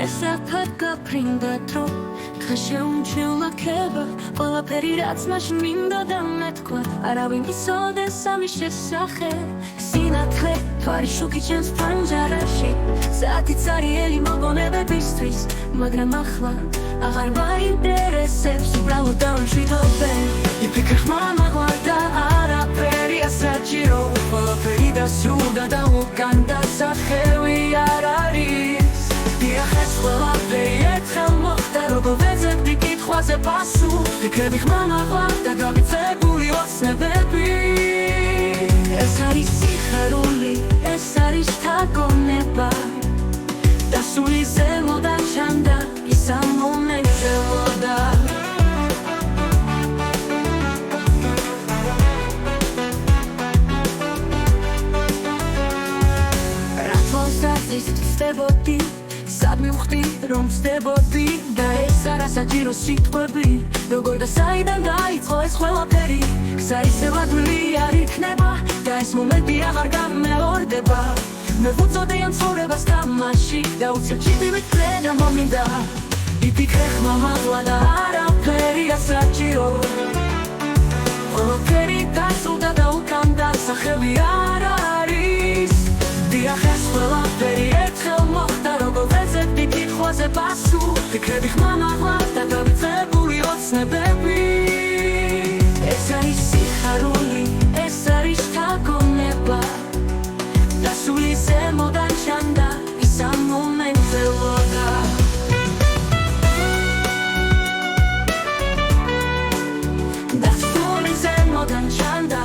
ესაფად გაფრინდა დრო შეუმჩნეულა ქება ყველაფერი რაც მაშინ მინდა და მეთქვა არავინ იცოდეს ამის შესახებ სინათლე თვარი შუქი ჩემს ფანჯარაში საათი წარიელი მოგონებებისთვის მაგრამ ახლა აღარ მაინტერესებს უბრალოდ დამშვიდობენ იფიქრე ხმამაღლა და არაფერია საჭირო ყველაფერი დასრულდა და უკან დასახევი არ არის დიახ ეს ყველაფერი ერთხელ მოხდა როგორ ვეძებდი კითხვაზე პასუხს ფიქრები ხმამაღლა და გამიწებული ოცნებები ეს არის სიხარული ეს არის თაგონება დასული ზემოდან ჩანდა ის ამ მომენტზე ლოდა Steboti, sad mi ukhti rom steboti Da es ara saჭირო სიტყვები როგორ და საიდან დაიწყო ეს ყველაფერი საისევა დული არ იქნება და ეს მომენტი აღარ გამეორდება მე ვუწოდე ამ ცხოვრებას თამაში და უცებ ჩიტივით ხრედა მომინდა იფიქრე ხმამაღლა და არაფერია საჭირო ყველაფერი დასრულდა და უკან დასახევი არ არის დიახ ეს ყველაფერი ერთხელ მოხდა როგორ ვეძებდი კითხვაზე პასუხს ფიქრები ხმამაღლა და გამიწებული ოცნებები ეს არის სიხარული ეს არის თაგონება დასული ზემოდან ჩანდა ის ამ მომენტზე ლოდა დასული ზემოდან ჩანდა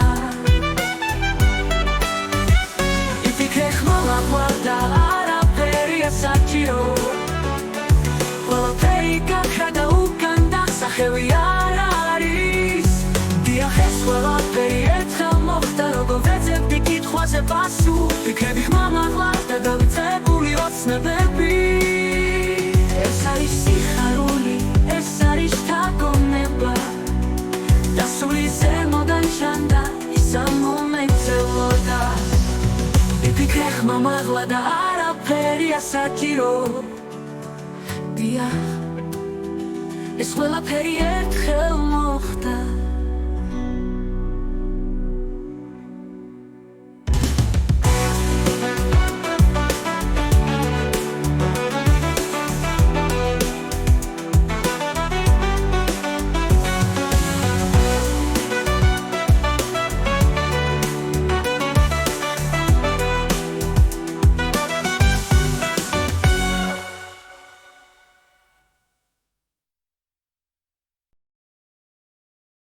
და არაფერია საჭირო ყველაფერი გაქრა და უკან დასახევი არ არის დიახ ეს ყველაფერი ერთხელ მოხდა როგორ ვეძებდი კითხვაზე პასუხს ფიქრები ხმამაღლა და გამიწებული ოცნებები ეს არის სიხარული ეს არის თაგონება დასული ზემოდან ჩანდა ის ამ მომენტზე ლოდა იფიქრე ხმამაღლა და არაფერია საჭირო დიახ ეს ყველაფერი ერთხელ მოხდა